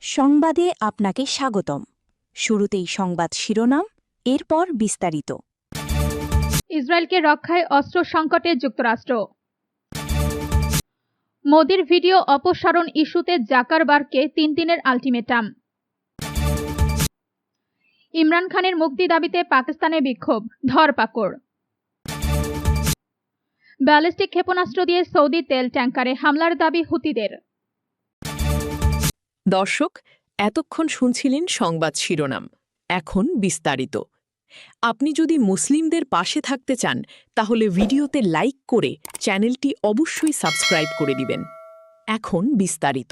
সংবাদে আপনাকে স্বাগতম। শুরুতেই সংবাদ শিরোনাম, এরপর বিস্তারিত। ইসরায়েলকে রক্ষায় অস্ত্র সংকটে যুক্তরাষ্ট্র। মোদির ভিডিও অপসারণ ইস্যুতে জাকারবার্গকে 3 দিনের আলটিমেটাম। ইমরান খানের মুক্তি দাবিতে পাকিস্তানে বিক্ষোভ, ধরপাকড়। ব্যালিস্টিক ক্ষেপণাস্ত্র দিয়ে সৌদি তেল ট্যাঙ্কারে হামলার দাবি হুতিদের। দর্শক, এতক্ষণ শুনছিলেন সংবাদ শিরোনাম। এখন বিস্তারিত। আপনি যদি মুসলিমদের পাশে থাকতে চান তাহলে ভিডিওতে লাইক করে চ্যানেলটি অবশ্যই সাবস্ক্রাইব করে দিবেন। এখন বিস্তারিত।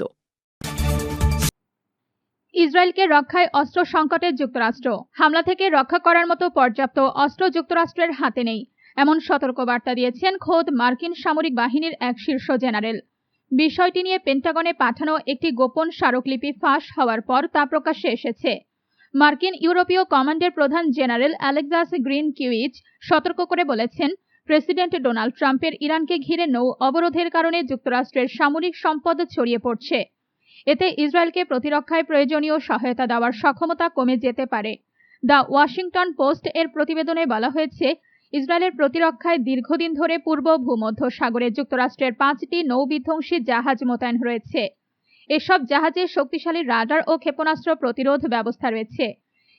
ইসরায়েলকে রক্ষায় অস্ত্র সংকটে যুক্তরাষ্ট্র। হামলা থেকে রক্ষা করার মতো পর্যাপ্ত অস্ত্র যুক্তরাষ্ট্রের হাতে নেই, এমন সতর্কবার্তা দিয়েছেন খোদ মার্কিন সামরিক বাহিনীর এক শীর্ষ জেনারেল। বিষয়টি নিয়ে পেন্টাগনে পাঠানো একটি গোপন স্মারকলিপি ফাঁস হওয়ার পর তা প্রকাশ্যে এসেছে। মার্কিন ইউরোপীয় কমান্ডের প্রধান জেনারেল অ্যালেক্সাস গ্রিনকিউইচ সতর্ক করে বলেছেন, প্রেসিডেন্ট ডোনাল্ড ট্রাম্পের ইরানকে ঘিরে নৌ অবরোধের কারণে যুক্তরাষ্ট্রের সামরিক সম্পদ ছড়িয়ে পড়ছে। এতে ইসরায়েলকে প্রতিরক্ষায় প্রয়োজনীয় সহায়তা দেওয়ার সক্ষমতা কমে যেতে পারে। দ্য ওয়াশিংটন পোস্ট এর প্রতিবেদনে বলা হয়েছে, ইসরায়েলের প্রতিরক্ষায় দীর্ঘদিন ধরে পূর্ব ভূমধ্য সাগরে যুক্তরাষ্ট্রের 5টি নৌবিধ্বংসী জাহাজ মোতায়েন রয়েছে। এসব জাহাজে শক্তিশালী রাডার ও ক্ষেপণাস্ত্র প্রতিরোধ ব্যবস্থা রয়েছে।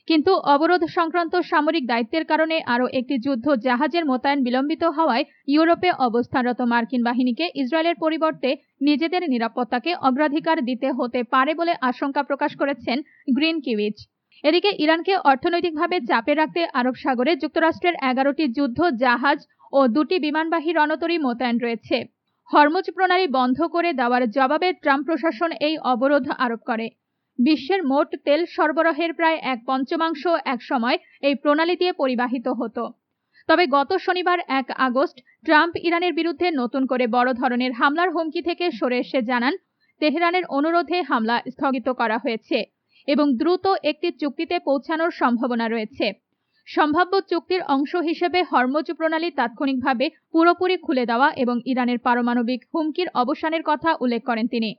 কিন্তু অবরোধ সংক্রান্ত সামরিক দায়িত্বের কারণে আরও একটি যুদ্ধ জাহাজের মোতায়েন বিলম্বিত হওয়ায় ইউরোপে অবস্থানরত মার্কিন বাহিনীকে ইসরায়েলের পরিবর্তে নিজেদের নিরাপত্তাকে অগ্রাধিকার দিতে হতে পারে বলে আশঙ্কা প্রকাশ করেছেন গ্রিনকিউইচ। এদিকে ইরানকে অর্থনৈতিকভাবে চাপে রাখতে আরব সাগরে যুক্তরাষ্ট্রের 11টি যুদ্ধ জাহাজ ও 2টি বিমানবাহী রণতরী মোতায়েন রয়েছে। হরমুজ প্রণালী বন্ধ করে দেওয়ার জবাবে ট্রাম্প প্রশাসন এই অবরোধ আরোপ করে। বিশ্বের মোট তেল সরবরাহের প্রায় 1/5 একসময় এই প্রণালী দিয়ে পরিবাহিত হতো। তবে গত শনিবার 1 আগস্ট ট্রাম্প ইরানের বিরুদ্ধে নতুন করে বড় ধরনের হামলার হুমকি থেকে সরে এসে জানান, তেহরানের অনুরোধে হামলা স্থগিত করা হয়েছে এবং দ্রুত একটি চুক্তিতে পৌঁছানোর সম্ভাবনা রয়েছে। সম্ভাব্য চুক্তির অংশ হিসেবে হরমুজ প্রণালী তাৎক্ষণিকভাবে পুরোপুরি খুলে দেওয়া এবং ইরানের পারমাণবিক হুমকির অবসানের কথা উল্লেখ করেন তিনি।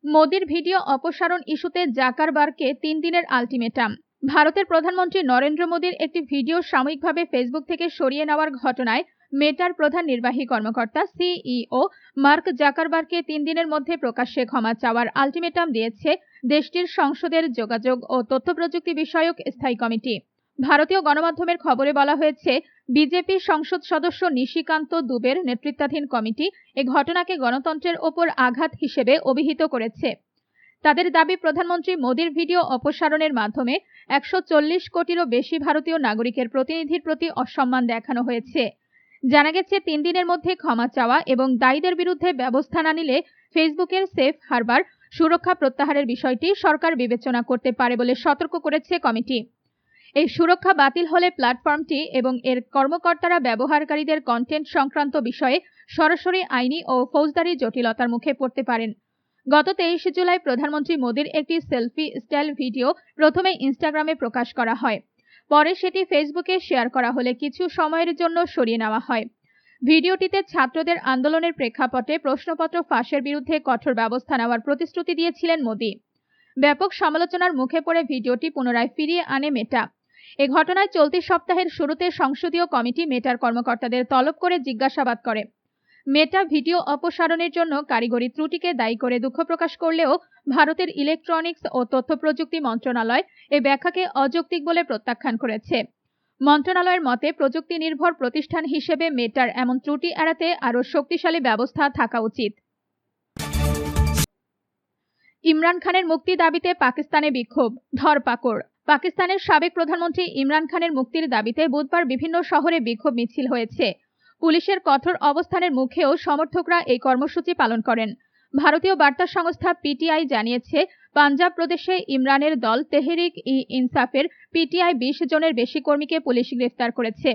মোদির ভিডিও অপসারণ ইস্যুতে জাকারবার্গকে 3 দিনের আলটিমেটাম। ভারতের প্রধানমন্ত্রী নরেন্দ্র মোদির একটি ভিডিও সাময়িকভাবে ফেসবুক থেকে সরিয়ে নেওয়ার ঘটনায় মেটার প্রধান নির্বাহী কর্মকর্তা সিইও মার্ক জাকারবার্গকে 3 দিনের মধ্যে প্রকাশ্যে ক্ষমা চাওয়ার আলটিমেটাম দিয়েছে দেশটির সংসদের যোগাযোগ ও তথ্য প্রযুক্তি বিষয়ক স্থায়ী কমিটি। ভারতীয় গণমাধ্যমের খবরে বলা হয়েছে, বিজেপি সংসদ সদস্য নিশিকান্ত দুবের নেতৃত্বাধীন কমিটি এ ঘটনাকে গণতন্ত্রের ওপর আঘাত হিসেবে অভিহিত করেছে। তাদের দাবি, প্রধানমন্ত্রী মোদির ভিডিও অপসারণের মাধ্যমে 140 কোটিরও বেশি ভারতীয় নাগরিকের প্রতিনিধির প্রতি অসম্মান দেখানো হয়েছে। জানা গেছে, 3 দিনের মধ্যে ক্ষমা চাওয়া এবং দায়ীদের বিরুদ্ধে ব্যবস্থা না নিলে ফেসবুকের সেফ হারবার সুরক্ষা প্রত্যাহারের বিষয়টি সরকার বিবেচনা করতে পারে বলে সতর্ক করেছে কমিটি। এই সুরক্ষা বাতিল হলে প্ল্যাটফর্মটি এবং এর কর্মকর্তারা ব্যবহারকারীদের কন্টেন্ট সংক্রান্ত বিষয়ে সরাসরি আইনি ও ফৌজদারি জটিলতার মুখে পড়তে পারেন। গত 23 জুলাই প্রধানমন্ত্রী মোদির একটি সেলফি স্টাইল ভিডিও প্রথমে ইনস্টাগ্রামে প্রকাশ করা হয়, পরে সেটি ফেসবুকে শেয়ার করা হলে কিছু সময়ের জন্য সরিয়ে নেওয়া হয়। ভিডিওটিতে ছাত্রদের আন্দোলনের প্রেক্ষাপটে প্রশ্নপত্র ফাঁসের বিরুদ্ধে কঠোর ব্যবস্থা নেওয়ার প্রতিশ্রুতি দিয়েছিলেন মোদি। ব্যাপক সমালোচনার মুখে পড়ে ভিডিওটি পুনরায় ফিরিয়ে আনে মেটা। এ ঘটনায় চলতি সপ্তাহের শুরুতে সংসদীয় কমিটি মেটার কর্মকর্তাদের তলব করে জিজ্ঞাসাবাদ করে। মেটা ভিডিও অপসারণের জন্য কারিগরি ত্রুটিকে দায়ী করে দুঃখ প্রকাশ করলেও ভারতের ইলেকট্রনিক্স ও তথ্য প্রযুক্তি মন্ত্রণালয় এই ব্যাখ্যাকে অযৌক্তিক বলে প্রত্যাখ্যান করেছে। মন্ত্রণালয়ের মতে, প্রযুক্তি নির্ভর প্রতিষ্ঠান হিসেবে মেটার এমন ত্রুটি এড়াতে আরও শক্তিশালী ব্যবস্থা থাকা উচিত। ইমরান খানের মুক্তি দাবিতে পাকিস্তানে বিক্ষোভ, ধরপাকড়। পাকিস্তানের সাবেক প্রধানমন্ত্রী ইমরান খানের মুক্তির দাবিতে বুধবার বিভিন্ন শহরে বিক্ষোভ মিছিল হয়েছে। পুলিশের কঠোর অবস্থানের মুখেও সমর্থকরা এই কর্মসূচি পালন করেন। ভারতীয় বার্তা সংস্থা পিটিআই জানিয়েছে, পাঞ্জাব প্রদেশে ইমরানের দল তেহরিক-ই-ইনসাফের পিটিআই 20 জনের বেশি কর্মীকে পুলিশ গ্রেফতার করেছে।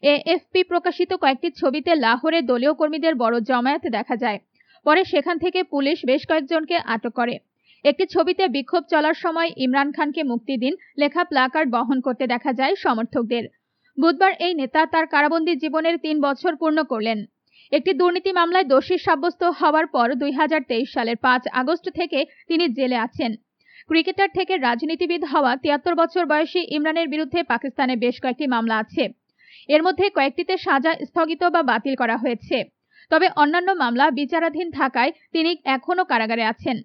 এএফপি প্রকাশিত কয়েকটি ছবিতে লাহোরে দলীয় কর্মীদের বড় জমায়েত দেখা যায়। পরে সেখান থেকে পুলিশ বেশ কয়েকজনকে আটক করে। একটি ছবিতে বিক্ষোভ চলার সময় ইমরান খানকে মুক্তি দিন লেখা প্ল্যাকার্ড বহন করতে দেখা যায় সমর্থকদের। বুধবার এই নেতা তার কারাবন্দী জীবনের 3 বছর পূর্ণ করলেন। একটি দুর্নীতি মামলায় দোষী সাব্যস্ত হওয়ার পর 2023 সালের 5 আগস্ট থেকে তিনি জেলে আছেন। ক্রিকেটার থেকে রাজনীতিবিদ হওয়া 73 বছর বয়সী ইমরানের বিরুদ্ধে পাকিস্তানে বেশ কয়েকটি মামলা আছে। এর মধ্যে কয়েকটিতে সাজা স্থগিত বা বাতিল করা হয়েছে। তবে অন্যান্য মামলা বিচারাধীন থাকায় তিনি এখনও কারাগারে আছেন।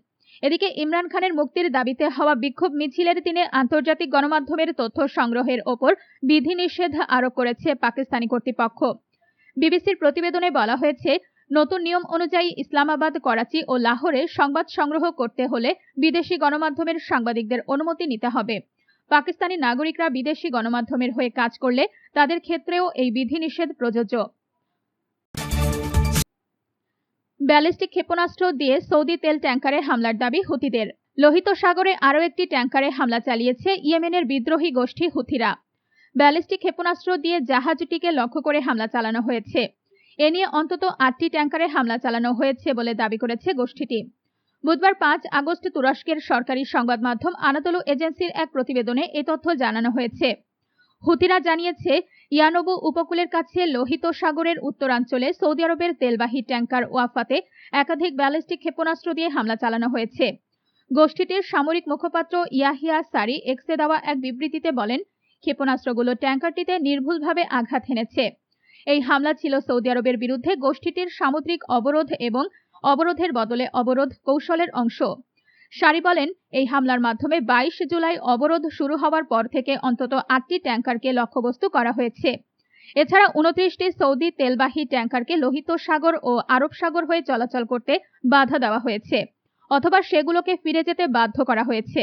এদিকে ইমরান খানের মুক্তির দাবিতে হওয়া বিক্ষোভ মিছিলের দিনে আন্তর্জাতিক গণমাধ্যমের তথ্য সংগ্রহের ওপর বিধিনিষেধ আরোপ করেছে পাকিস্তানি কর্তৃপক্ষ। বিবিসির প্রতিবেদনে বলা হয়েছে, নতুন নিয়ম অনুযায়ী ইসলামাবাদ, করাচি ও লাহোরে সংবাদ সংগ্রহ করতে হলে বিদেশি গণমাধ্যমের সাংবাদিকদের অনুমতি নিতে হবে। পাকিস্তানি নাগরিকরা বিদেশি গণমাধ্যমের হয়ে কাজ করলে তাদের ক্ষেত্রেও এই বিধিনিষেধ প্রযোজ্য। ব্যালিস্টিক ক্ষেপণাস্ত্র দিয়ে সৌদি তেল ট্যাঙ্কারে হামলার দাবি হুথিদের। লোহিত সাগরে আরও একটি ট্যাঙ্কারে হামলা চালিয়েছে ইয়েমেনের বিদ্রোহী গোষ্ঠী হুথিরা। ব্যালিস্টিক ক্ষেপণাস্ত্র দিয়ে জাহাজটিকে লক্ষ্য করে হামলা চালানো হয়েছে। এ নিয়ে অন্তত 8টি ট্যাঙ্কারে হামলা চালানো হয়েছে বলে দাবি করেছে গোষ্ঠীটি। বুধবার 5 আগস্ট তুরস্কের সরকারি সংবাদ মাধ্যম আনাদোলু এজেন্সির এক প্রতিবেদনে এ তথ্য জানানো হয়েছে। হুথিরা জানিয়েছে, ইয়ানবু উপকূলের কাছে লোহিত সাগরের উত্তরাঞ্চলে সৌদি আরবের তেলবাহী ট্যাঙ্কার ওয়াফাতে একাধিক ব্যালিস্টিক ক্ষেপণাস্ত্র দিয়ে হামলা চালানো হয়েছে। গোষ্ঠীটির সামরিক মুখপাত্র ইয়াহিয়া সারি এক্সে দেওয়া এক বিবৃতিতে বলেন, ক্ষেপণাস্ত্রগুলো ট্যাঙ্কারটিতে নির্ভুলভাবে আঘাত হেনেছে। এই হামলা ছিল সৌদি আরবের বিরুদ্ধে গোষ্ঠীটির সামুদ্রিক অবরোধ এবং অবরোধের বদলে অবরোধ কৌশলের অংশ। সারি বলেন, এই হামলার মাধ্যমে 22 জুলাই অবরোধ শুরু হওয়ার পর থেকে অন্তত 8টি ট্যাঙ্কারকে লক্ষ্যবস্তু করা হয়েছে। এছাড়া 29টি সৌদি তেলবাহী ট্যাঙ্কারকে লোহিত সাগর ও আরব সাগর হয়ে চলাচল করতে বাধা দেওয়া হয়েছে অথবা সেগুলোকে ফিরে যেতে বাধ্য করা হয়েছে।